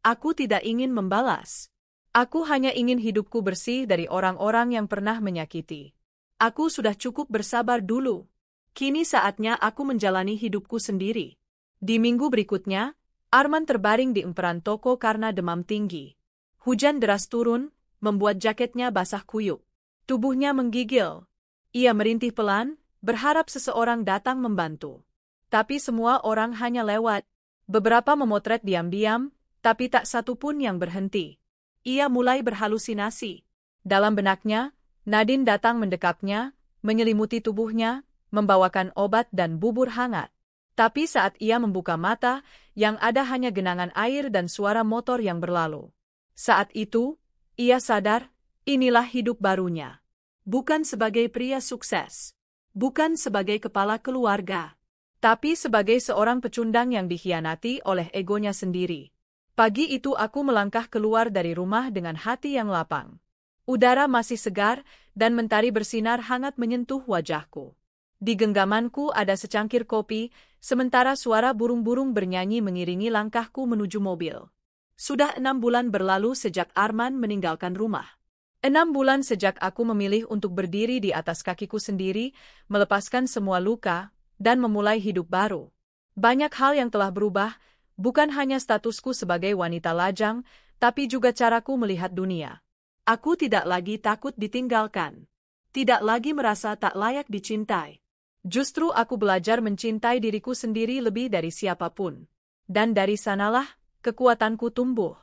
Aku tidak ingin membalas. Aku hanya ingin hidupku bersih dari orang-orang yang pernah menyakiti. Aku sudah cukup bersabar dulu. Kini saatnya aku menjalani hidupku sendiri. Di minggu berikutnya, Arman terbaring di emperan toko karena demam tinggi. Hujan deras turun, membuat jaketnya basah kuyup. Tubuhnya menggigil. Ia merintih pelan, berharap seseorang datang membantu. Tapi semua orang hanya lewat. Beberapa memotret diam-diam, tapi tak satu pun yang berhenti. Ia mulai berhalusinasi. Dalam benaknya, Nadine datang mendekapnya, menyelimuti tubuhnya, membawakan obat dan bubur hangat. Tapi saat ia membuka mata, yang ada hanya genangan air dan suara motor yang berlalu. Saat itu, ia sadar, inilah hidup barunya. Bukan sebagai pria sukses. Bukan sebagai kepala keluarga. Tapi sebagai seorang pecundang yang dikhianati oleh egonya sendiri. Pagi itu aku melangkah keluar dari rumah dengan hati yang lapang. Udara masih segar, dan mentari bersinar hangat menyentuh wajahku. Di genggamanku ada secangkir kopi, sementara suara burung-burung bernyanyi mengiringi langkahku menuju mobil. Sudah 6 bulan berlalu sejak Arman meninggalkan rumah. 6 bulan sejak aku memilih untuk berdiri di atas kakiku sendiri, melepaskan semua luka, dan memulai hidup baru. Banyak hal yang telah berubah, bukan hanya statusku sebagai wanita lajang, tapi juga caraku melihat dunia. Aku tidak lagi takut ditinggalkan. Tidak lagi merasa tak layak dicintai. Justru aku belajar mencintai diriku sendiri lebih dari siapapun. Dan dari sanalah, kekuatanku tumbuh.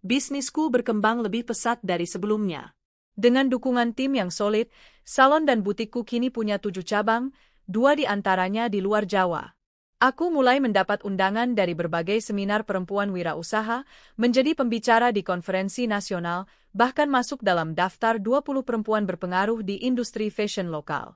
Bisnisku berkembang lebih pesat dari sebelumnya. Dengan dukungan tim yang solid, salon dan butikku kini punya 7 cabang, 2 di antaranya di luar Jawa. Aku mulai mendapat undangan dari berbagai seminar perempuan wirausaha, menjadi pembicara di konferensi nasional, bahkan masuk dalam daftar 20 perempuan berpengaruh di industri fashion lokal.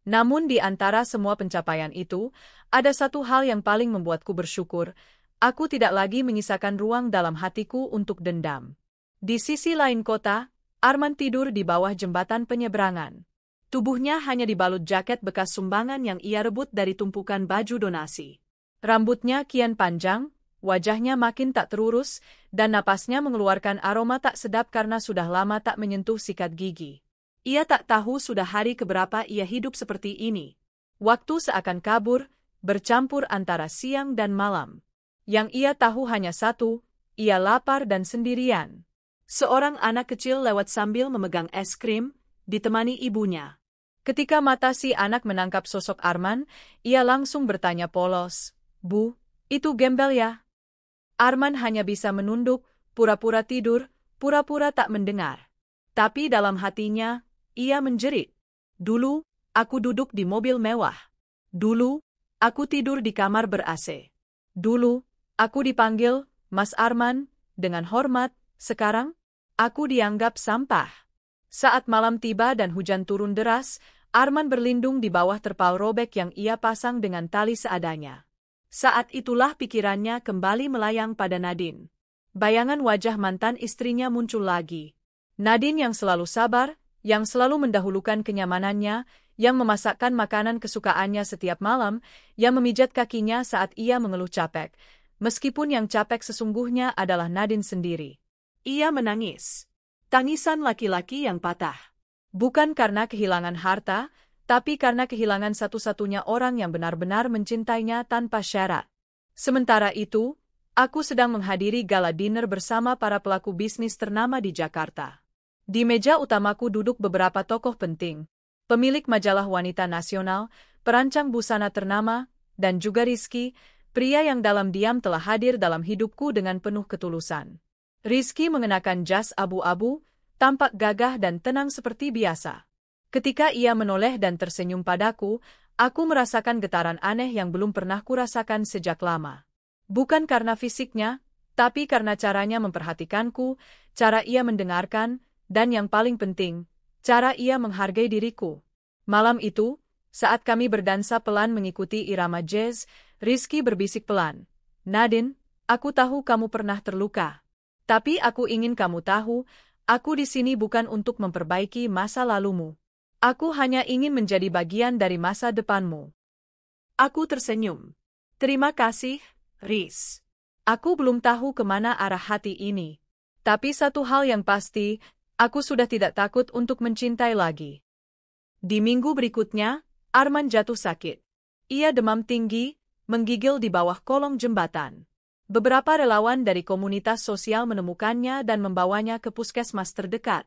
Namun di antara semua pencapaian itu, ada satu hal yang paling membuatku bersyukur, aku tidak lagi menyisakan ruang dalam hatiku untuk dendam. Di sisi lain kota, Arman tidur di bawah jembatan penyeberangan. Tubuhnya hanya dibalut jaket bekas sumbangan yang ia rebut dari tumpukan baju donasi. Rambutnya kian panjang, wajahnya makin tak terurus, dan napasnya mengeluarkan aroma tak sedap karena sudah lama tak menyentuh sikat gigi. Ia tak tahu sudah hari keberapa ia hidup seperti ini. Waktu seakan kabur, bercampur antara siang dan malam. Yang ia tahu hanya satu, ia lapar dan sendirian. Seorang anak kecil lewat sambil memegang es krim, ditemani ibunya. Ketika mata si anak menangkap sosok Arman, ia langsung bertanya polos, "Bu, itu gembel ya?" Arman hanya bisa menunduk, pura-pura tidur, pura-pura tak mendengar. Tapi dalam hatinya, ia menjerit. "Dulu, aku duduk di mobil mewah. Dulu, aku tidur di kamar ber-AC. Dulu, aku dipanggil, Mas Arman, dengan hormat. Sekarang, aku dianggap sampah." Saat malam tiba dan hujan turun deras, Arman berlindung di bawah terpal robek yang ia pasang dengan tali seadanya. Saat itulah pikirannya kembali melayang pada Nadine. Bayangan wajah mantan istrinya muncul lagi. Nadine yang selalu sabar, yang selalu mendahulukan kenyamanannya, yang memasakkan makanan kesukaannya setiap malam, yang memijat kakinya saat ia mengeluh capek. Meskipun yang capek sesungguhnya adalah Nadine sendiri. Ia menangis. Tangisan laki-laki yang patah. Bukan karena kehilangan harta, tapi karena kehilangan satu-satunya orang yang benar-benar mencintainya tanpa syarat. Sementara itu, aku sedang menghadiri gala dinner bersama para pelaku bisnis ternama di Jakarta. Di meja utamaku duduk beberapa tokoh penting, pemilik majalah wanita nasional, perancang busana ternama, dan juga Rizky, pria yang dalam diam telah hadir dalam hidupku dengan penuh ketulusan. Rizky mengenakan jas abu-abu, tampak gagah dan tenang seperti biasa. Ketika ia menoleh dan tersenyum padaku, aku merasakan getaran aneh yang belum pernah kurasakan sejak lama. Bukan karena fisiknya, tapi karena caranya memperhatikanku, cara ia mendengarkan, dan yang paling penting, cara ia menghargai diriku. Malam itu, saat kami berdansa pelan mengikuti irama jazz, Rizky berbisik pelan, "Nadine, aku tahu kamu pernah terluka. Tapi aku ingin kamu tahu, aku di sini bukan untuk memperbaiki masa lalumu. Aku hanya ingin menjadi bagian dari masa depanmu." Aku tersenyum. "Terima kasih, Riz. Aku belum tahu kemana arah hati ini. Tapi satu hal yang pasti, aku sudah tidak takut untuk mencintai lagi." Di minggu berikutnya, Arman jatuh sakit. Ia demam tinggi, menggigil di bawah kolong jembatan. Beberapa relawan dari komunitas sosial menemukannya dan membawanya ke puskesmas terdekat.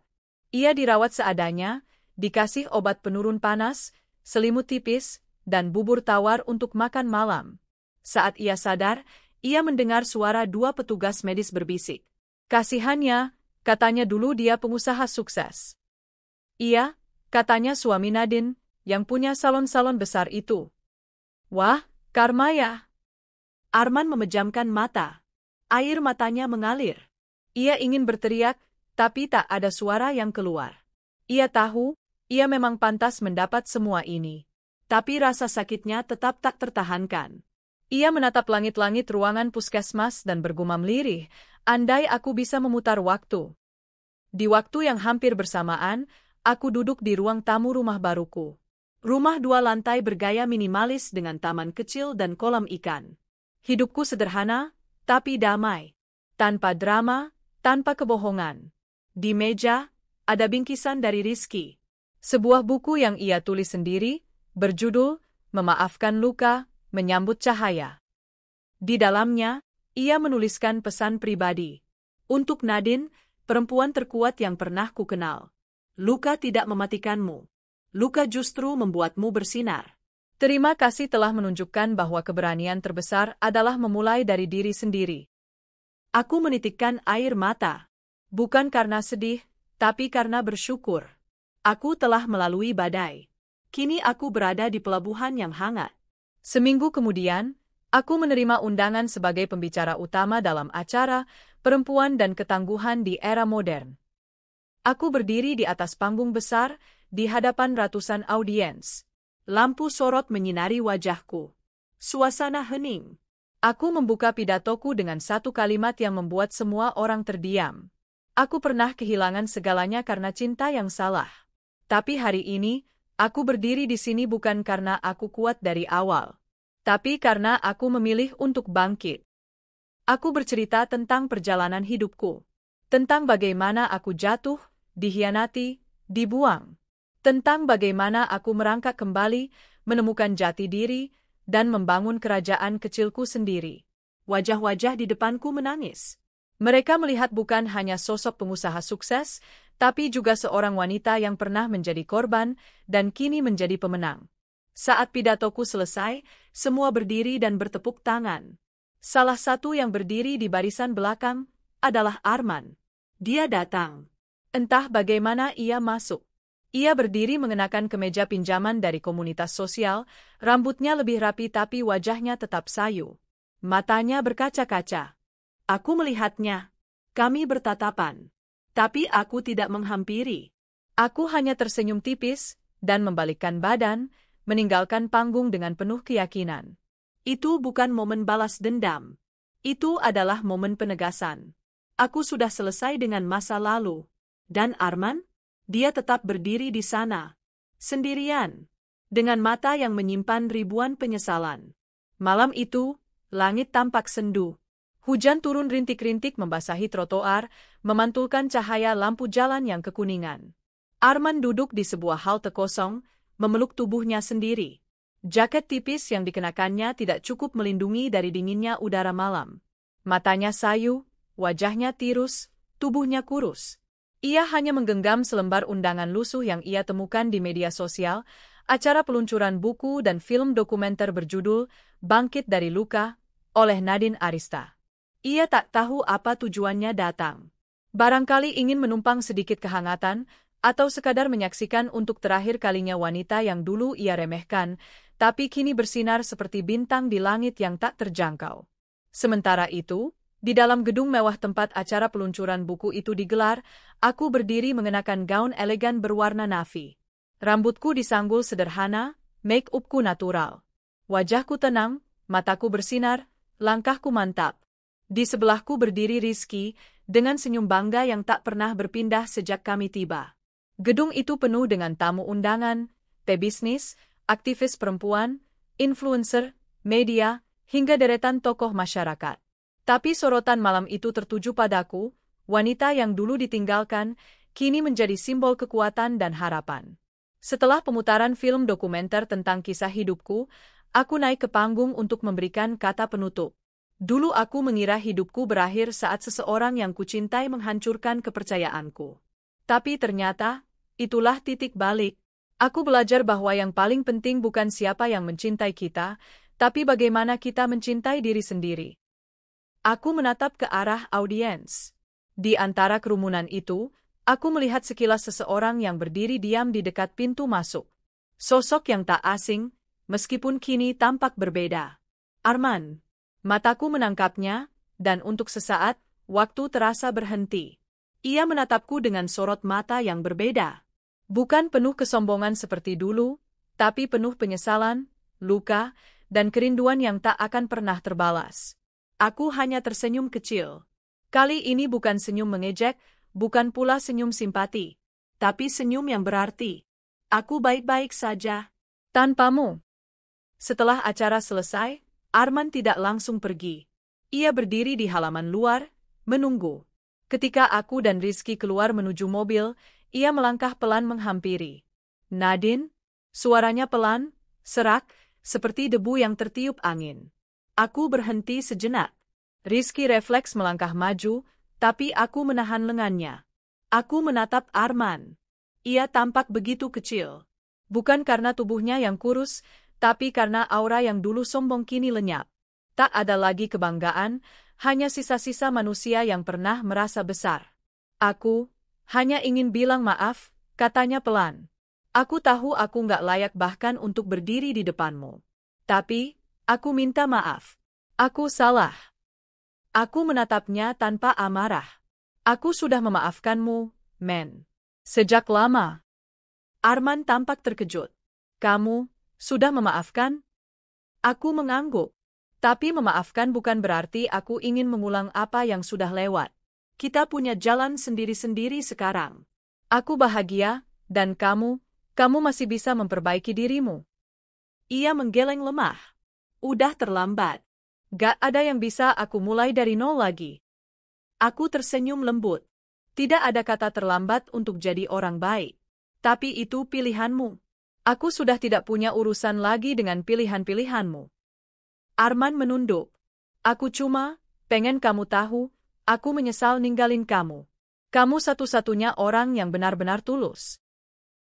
Ia dirawat seadanya, dikasih obat penurun panas, selimut tipis, dan bubur tawar untuk makan malam. Saat ia sadar, ia mendengar suara dua petugas medis berbisik. "Kasihannya," katanya, "dulu dia pengusaha sukses." "Iya," katanya suami Nadine, yang punya salon-salon besar itu. "Wah, karma ya." Arman memejamkan mata. Air matanya mengalir. Ia ingin berteriak, tapi tak ada suara yang keluar. Ia tahu, ia memang pantas mendapat semua ini. Tapi rasa sakitnya tetap tak tertahankan. Ia menatap langit-langit ruangan puskesmas dan bergumam lirih, "Andai aku bisa memutar waktu." Di waktu yang hampir bersamaan, aku duduk di ruang tamu rumah baruku. Rumah 2 lantai bergaya minimalis dengan taman kecil dan kolam ikan. Hidupku sederhana, tapi damai. Tanpa drama, tanpa kebohongan. Di meja, ada bingkisan dari Rizky. Sebuah buku yang ia tulis sendiri, berjudul, "Memaafkan Luka, Menyambut Cahaya." Di dalamnya, ia menuliskan pesan pribadi. "Untuk Nadine, perempuan terkuat yang pernah kukenal. Luka tidak mematikanmu. Luka justru membuatmu bersinar. Terima kasih telah menunjukkan bahwa keberanian terbesar adalah memulai dari diri sendiri." Aku menitikkan air mata. Bukan karena sedih, tapi karena bersyukur. Aku telah melalui badai. Kini aku berada di pelabuhan yang hangat. Seminggu kemudian, aku menerima undangan sebagai pembicara utama dalam acara Perempuan dan Ketangguhan di Era Modern. Aku berdiri di atas panggung besar, di hadapan ratusan audiens. Lampu sorot menyinari wajahku. Suasana hening. Aku membuka pidatoku dengan satu kalimat yang membuat semua orang terdiam. Aku pernah kehilangan segalanya karena cinta yang salah. Tapi hari ini, aku berdiri di sini bukan karena aku kuat dari awal. Tapi karena aku memilih untuk bangkit. Aku bercerita tentang perjalanan hidupku. Tentang bagaimana aku jatuh, dikhianati, dibuang. Tentang bagaimana aku merangkak kembali, menemukan jati diri, dan membangun kerajaan kecilku sendiri. Wajah-wajah di depanku menangis. Mereka melihat bukan hanya sosok pengusaha sukses, tapi juga seorang wanita yang pernah menjadi korban dan kini menjadi pemenang. Saat pidatoku selesai, semua berdiri dan bertepuk tangan. Salah satu yang berdiri di barisan belakang adalah Arman. Dia datang. Entah bagaimana ia masuk. Ia berdiri mengenakan kemeja pinjaman dari komunitas sosial, rambutnya lebih rapi tapi wajahnya tetap sayu. Matanya berkaca-kaca. Aku melihatnya. Kami bertatapan. Tapi aku tidak menghampiri. Aku hanya tersenyum tipis dan membalikkan badan, meninggalkan panggung dengan penuh keyakinan. Itu bukan momen balas dendam. Itu adalah momen penegasan. Aku sudah selesai dengan masa lalu. Dan Arman? Dia tetap berdiri di sana. Sendirian. Dengan mata yang menyimpan ribuan penyesalan. Malam itu, langit tampak sendu. Hujan turun rintik-rintik membasahi trotoar, memantulkan cahaya lampu jalan yang kekuningan. Arman duduk di sebuah halte kosong, memeluk tubuhnya sendiri. Jaket tipis yang dikenakannya tidak cukup melindungi dari dinginnya udara malam. Matanya sayu, wajahnya tirus, tubuhnya kurus. Ia hanya menggenggam selembar undangan lusuh yang ia temukan di media sosial, acara peluncuran buku dan film dokumenter berjudul Bangkit dari Luka, oleh Nadine Arista. Ia tak tahu apa tujuannya datang. Barangkali ingin menumpang sedikit kehangatan, atau sekadar menyaksikan untuk terakhir kalinya wanita yang dulu ia remehkan, tapi kini bersinar seperti bintang di langit yang tak terjangkau. Sementara itu, di dalam gedung mewah tempat acara peluncuran buku itu digelar, aku berdiri mengenakan gaun elegan berwarna navy. Rambutku disanggul sederhana, make-upku natural. Wajahku tenang, mataku bersinar, langkahku mantap. Di sebelahku berdiri Rizky, dengan senyum bangga yang tak pernah berpindah sejak kami tiba. Gedung itu penuh dengan tamu undangan, pebisnis, aktivis perempuan, influencer, media, hingga deretan tokoh masyarakat. Tapi sorotan malam itu tertuju padaku, wanita yang dulu ditinggalkan, kini menjadi simbol kekuatan dan harapan. Setelah pemutaran film dokumenter tentang kisah hidupku, aku naik ke panggung untuk memberikan kata penutup. Dulu aku mengira hidupku berakhir saat seseorang yang kucintai menghancurkan kepercayaanku. Tapi ternyata, itulah titik balik. Aku belajar bahwa yang paling penting bukan siapa yang mencintai kita, tapi bagaimana kita mencintai diri sendiri. Aku menatap ke arah audiens. Di antara kerumunan itu, aku melihat sekilas seseorang yang berdiri diam di dekat pintu masuk. Sosok yang tak asing, meskipun kini tampak berbeda. Arman. Mataku menangkapnya, dan untuk sesaat, waktu terasa berhenti. Ia menatapku dengan sorot mata yang berbeda. Bukan penuh kesombongan seperti dulu, tapi penuh penyesalan, luka, dan kerinduan yang tak akan pernah terbalas. Aku hanya tersenyum kecil. Kali ini bukan senyum mengejek, bukan pula senyum simpati, tapi senyum yang berarti. Aku baik-baik saja. Tanpamu. Setelah acara selesai, Arman tidak langsung pergi. Ia berdiri di halaman luar, menunggu. Ketika aku dan Rizky keluar menuju mobil, ia melangkah pelan menghampiri. Nadine? Suaranya pelan, serak, seperti debu yang tertiup angin. Aku berhenti sejenak. Rizky refleks melangkah maju, tapi aku menahan lengannya. Aku menatap Arman. Ia tampak begitu kecil. Bukan karena tubuhnya yang kurus, tapi karena aura yang dulu sombong kini lenyap. Tak ada lagi kebanggaan, hanya sisa-sisa manusia yang pernah merasa besar. Aku hanya ingin bilang maaf, katanya pelan. Aku tahu aku nggak layak bahkan untuk berdiri di depanmu. Tapi, aku minta maaf. Aku salah. Aku menatapnya tanpa amarah. Aku sudah memaafkanmu, men. Sejak lama. Arman tampak terkejut. Kamu sudah memaafkan? Aku mengangguk. Tapi memaafkan bukan berarti aku ingin mengulang apa yang sudah lewat. Kita punya jalan sendiri-sendiri sekarang. Aku bahagia, dan kamu masih bisa memperbaiki dirimu. Ia menggeleng lemah. Udah terlambat. Gak ada yang bisa aku mulai dari nol lagi. Aku tersenyum lembut. Tidak ada kata terlambat untuk jadi orang baik. Tapi itu pilihanmu. Aku sudah tidak punya urusan lagi dengan pilihan-pilihanmu. Arman menunduk. Aku cuma pengen kamu tahu, aku menyesal ninggalin kamu. Kamu satu-satunya orang yang benar-benar tulus.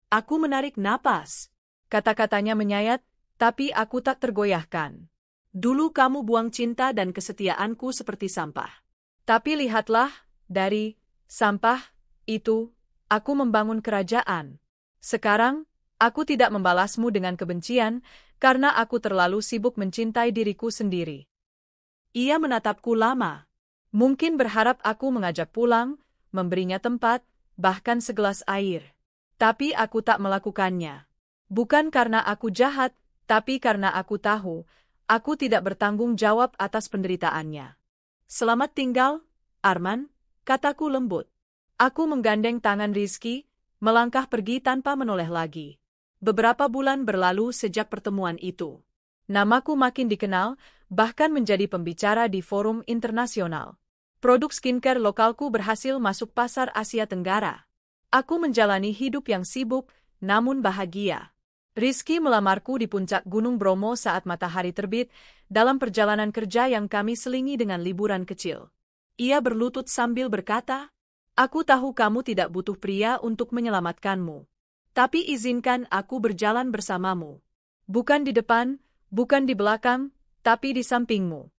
Aku menarik napas. Kata-katanya menyayat, tapi aku tak tergoyahkan. Dulu kamu buang cinta dan kesetiaanku seperti sampah. Tapi lihatlah, dari sampah itu, aku membangun kerajaan. Sekarang, aku tidak membalasmu dengan kebencian, karena aku terlalu sibuk mencintai diriku sendiri. Ia menatapku lama. Mungkin berharap aku mengajak pulang, memberinya tempat, bahkan segelas air. Tapi aku tak melakukannya. Bukan karena aku jahat, tapi karena aku tahu, aku tidak bertanggung jawab atas penderitaannya. Selamat tinggal, Arman, kataku lembut. Aku menggandeng tangan Rizky, melangkah pergi tanpa menoleh lagi. Beberapa bulan berlalu sejak pertemuan itu. Namaku makin dikenal, bahkan menjadi pembicara di forum internasional. Produk skincare lokalku berhasil masuk pasar Asia Tenggara. Aku menjalani hidup yang sibuk, namun bahagia. Rizky melamarku di puncak Gunung Bromo saat matahari terbit, dalam perjalanan kerja yang kami selingi dengan liburan kecil. Ia berlutut sambil berkata, "Aku tahu kamu tidak butuh pria untuk menyelamatkanmu. Tapi izinkan aku berjalan bersamamu. Bukan di depan, bukan di belakang, tapi di sampingmu."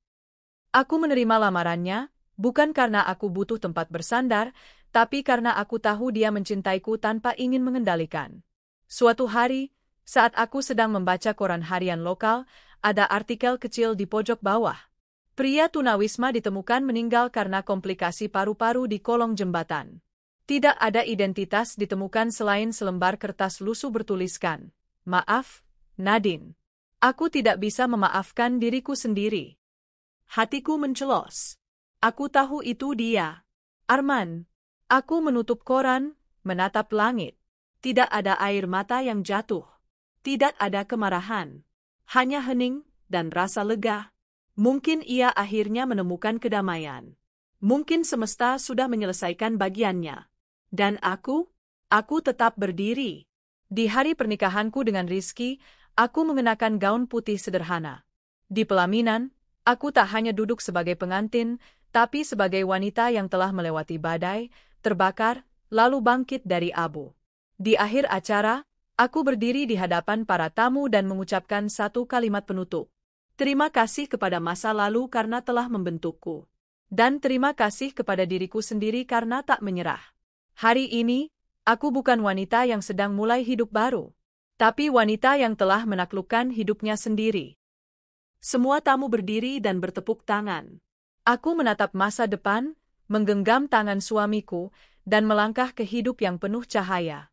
Aku menerima lamarannya, bukan karena aku butuh tempat bersandar, tapi karena aku tahu dia mencintaiku tanpa ingin mengendalikan. Suatu hari, saat aku sedang membaca koran harian lokal, ada artikel kecil di pojok bawah. Pria tunawisma ditemukan meninggal karena komplikasi paru-paru di kolong jembatan. Tidak ada identitas ditemukan selain selembar kertas lusuh bertuliskan, "Maaf, Nadine. Aku tidak bisa memaafkan diriku sendiri." Hatiku mencelos. Aku tahu itu dia. Arman. Aku menutup koran, menatap langit. Tidak ada air mata yang jatuh. Tidak ada kemarahan. Hanya hening dan rasa lega. Mungkin ia akhirnya menemukan kedamaian. Mungkin semesta sudah menyelesaikan bagiannya. Dan aku tetap berdiri. Di hari pernikahanku dengan Rizky, aku mengenakan gaun putih sederhana. Di pelaminan, aku tak hanya duduk sebagai pengantin, tapi sebagai wanita yang telah melewati badai, terbakar, lalu bangkit dari abu. Di akhir acara, aku berdiri di hadapan para tamu dan mengucapkan satu kalimat penutup. Terima kasih kepada masa lalu karena telah membentukku. Dan terima kasih kepada diriku sendiri karena tak menyerah. Hari ini, aku bukan wanita yang sedang mulai hidup baru, tapi wanita yang telah menaklukkan hidupnya sendiri. Semua tamu berdiri dan bertepuk tangan. Aku menatap masa depan, menggenggam tangan suamiku, dan melangkah ke hidup yang penuh cahaya.